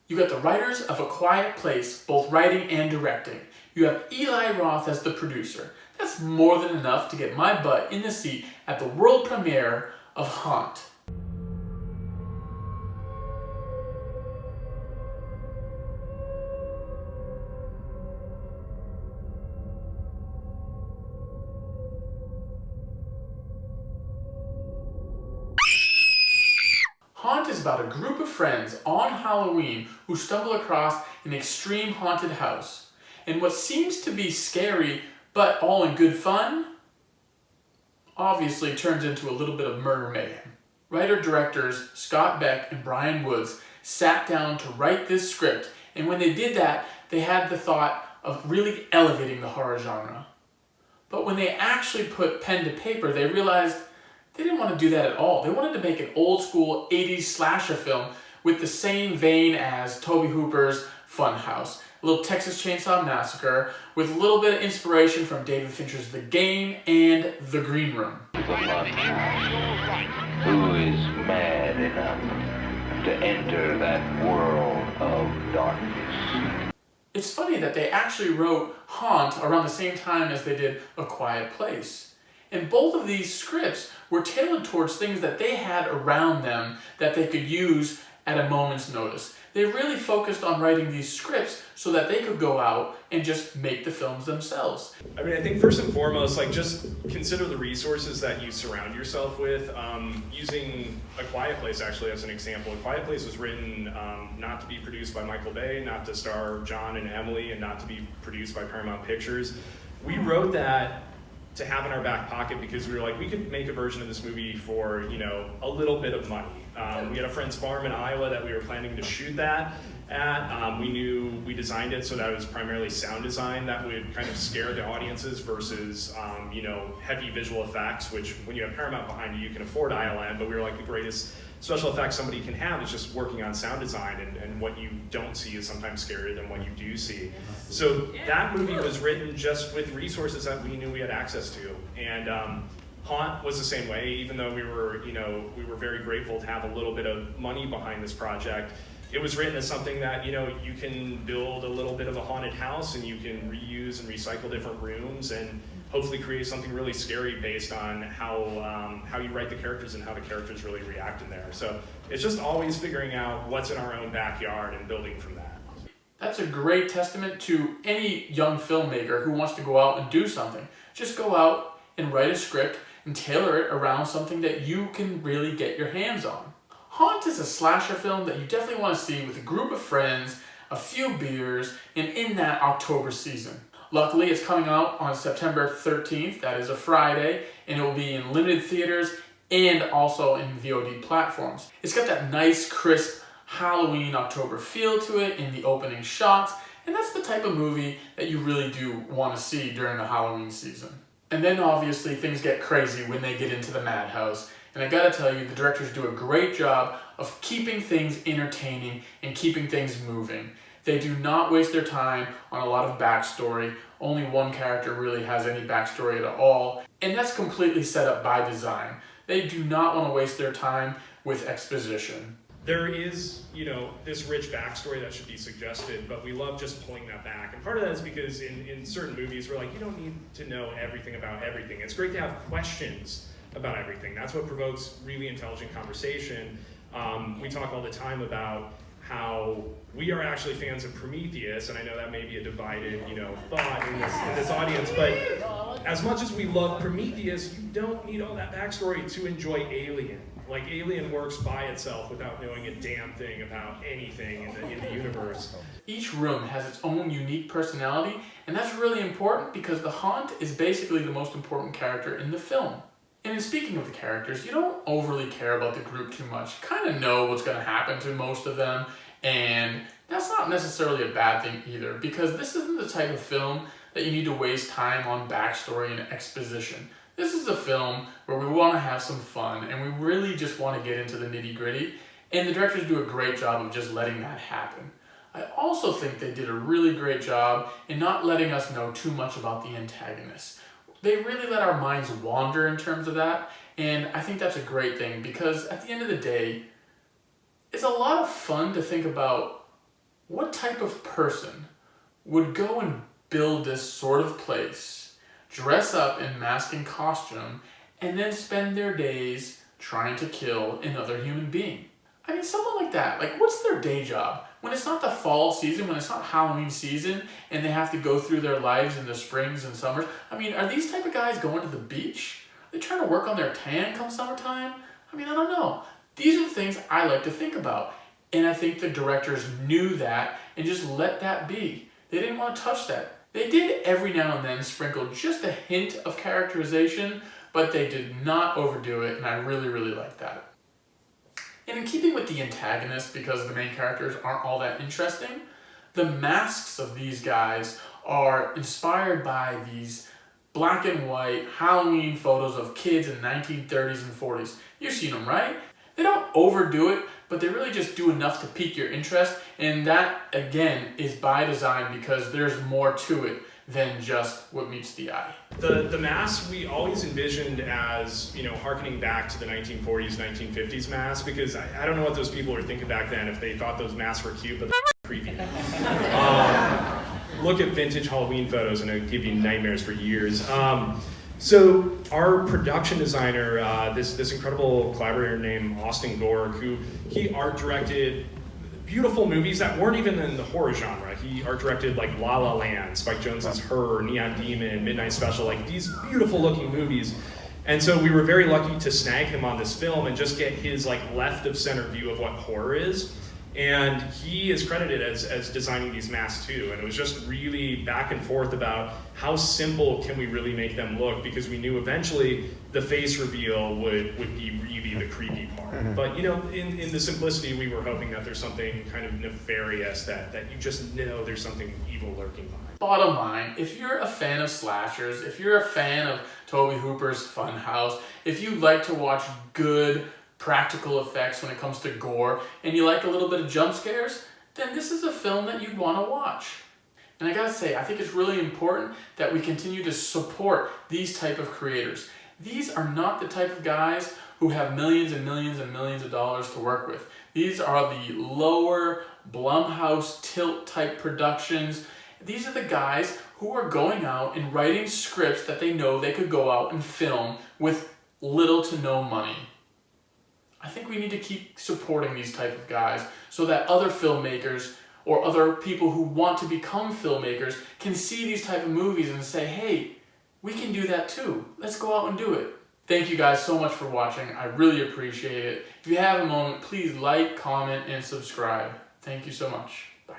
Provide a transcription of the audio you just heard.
You got the writers of A Quiet Place, both writing and directing. You have Eli Roth as the producer. That's more than enough to get my butt in the seat at the world premiere of Haunt. Haunt is about a group of friends on Halloween who stumble across an extreme haunted house. And what seems to be scary, but all in good fun, obviously turns into a little bit of murder mayhem. Writer-directors Scott Beck and Brian Woods sat down to write this script, and when they did that, they had the thought of really elevating the horror genre. But when they actually put pen to paper, they realized they didn't want to do that at all. They wanted to make an old school 80s slasher film with the same vein as Tobe Hooper's Funhouse, a little Texas Chainsaw Massacre, with a little bit of inspiration from David Fincher's The Game and The Green Room. Who is mad enough to enter that world of darkness? It's funny that they actually wrote Haunt around the same time as they did A Quiet Place. And both of these scripts were tailored towards things that they had around them that they could use at a moment's notice. They really focused on writing these scripts so that they could go out and just make the films themselves. I mean, I think first and foremost, just consider the resources that you surround yourself with. Using A Quiet Place actually as an example, A Quiet Place was written not to be produced by Michael Bay, not to star John and Emily, and not to be produced by Paramount Pictures. We wrote that to have in our back pocket because we were like, we could make a version of this movie for, a little bit of money. We had a friend's farm in Iowa that we were planning to shoot that at. We designed it so that it was primarily sound design that would kind of scare the audiences versus, heavy visual effects, which when you have Paramount behind you, you can afford ILM, but we were like, the greatest special effects somebody can have is just working on sound design, and what you don't see is sometimes scarier than what you do see. So that movie was written just with resources that we knew we had access to. And Haunt was the same way, even though we were very grateful to have a little bit of money behind this project. It was written as something that, you can build a little bit of a haunted house and you can reuse and recycle different rooms and hopefully create something really scary based on how you write the characters and how the characters really react in there. So it's just always figuring out what's in our own backyard and building from that. That's a great testament to any young filmmaker who wants to go out and do something. Just go out and write a script and tailor it around something that you can really get your hands on. Haunt is a slasher film that you definitely want to see with a group of friends, a few beers, and in that October season. Luckily, it's coming out on September 13th, that is a Friday, and it will be in limited theaters and also in VOD platforms. It's got that nice, crisp Halloween October feel to it in the opening shots, and that's the type of movie that you really do want to see during the Halloween season. And then obviously things get crazy when they get into the madhouse. And I gotta tell you, the directors do a great job of keeping things entertaining and keeping things moving. They do not waste their time on a lot of backstory. Only one character really has any backstory at all. And that's completely set up by design. They do not want to waste their time with exposition. There is, this rich backstory that should be suggested, but we love just pulling that back. And part of that is because in certain movies, we're like, you don't need to know everything about everything. It's great to have questions about everything. That's what provokes really intelligent conversation. We talk all the time about how we are actually fans of Prometheus, and I know that may be a divided, thought in this audience, but as much as we love Prometheus, you don't need all that backstory to enjoy Alien. Like, Alien works by itself without knowing a damn thing about anything in the universe. Each room has its own unique personality, and that's really important because the Haunt is basically the most important character in the film. And in speaking of the characters, you don't overly care about the group too much. You kind of know what's going to happen to most of them, and that's not necessarily a bad thing either, because this isn't the type of film that you need to waste time on backstory and exposition. This is a film where we want to have some fun, and we really just want to get into the nitty-gritty, and the directors do a great job of just letting that happen. I also think they did a really great job in not letting us know too much about the antagonist. They really let our minds wander in terms of that, and I think that's a great thing because at the end of the day, it's a lot of fun to think about What type of person would go and build this sort of place, dress up in mask and costume, and then spend their days trying to kill another human being? I mean, someone like that, like, what's their day job? When it's not the fall season, when it's not Halloween season, and they have to go through their lives in the springs and summers, I mean, are these type of guys going to the beach? Are they trying to work on their tan come summertime? I mean, I don't know. These are the things I like to think about. And I think the directors knew that and just let that be. They didn't want to touch that. They did every now and then sprinkle just a hint of characterization, but they did not overdo it, and I really, really like that. And in keeping with the antagonist, because the main characters aren't all that interesting, the masks of these guys are inspired by these black and white Halloween photos of kids in the 1930s and 40s. You've seen them, right? They don't overdo it, but they really just do enough to pique your interest, and that, again, is by design because there's more to it than just what meets the eye. The mask we always envisioned as, harkening back to the 1940s, 1950s masks, because I don't know what those people were thinking back then if they thought those masks were cute, but they're creepy. Look at vintage Halloween photos and it'll give you nightmares for years. So our production designer, this incredible collaborator named Austin Gorg, he art directed beautiful movies that weren't even in the horror genre. He art directed like La La Land, Spike Jonze's Her, Neon Demon, Midnight Special, like these beautiful looking movies. And so we were very lucky to snag him on this film and just get his like left of center view of what horror is. And he is credited as designing these masks too. And it was just really back and forth about how simple can we really make them look, because we knew eventually the face reveal would be really the creepy part. Mm-hmm. But in the simplicity, we were hoping that there's something kind of nefarious that you just know there's something evil lurking behind. Bottom line, if you're a fan of slashers, if you're a fan of Tobe Hooper's Funhouse, if you like to watch good practical effects when it comes to gore, and you like a little bit of jump scares, then this is a film that you'd want to watch. And I gotta say, I think it's really important that we continue to support these type of creators. These are not the type of guys who have millions and millions and millions of dollars to work with. These are the lower Blumhouse tilt type productions. These are the guys who are going out and writing scripts that they know they could go out and film with little to no money. I think we need to keep supporting these type of guys so that other filmmakers or other people who want to become filmmakers can see these type of movies and say, hey, we can do that too. Let's go out and do it. Thank you guys so much for watching. I really appreciate it. If you have a moment, please like, comment, and subscribe. Thank you so much. Bye.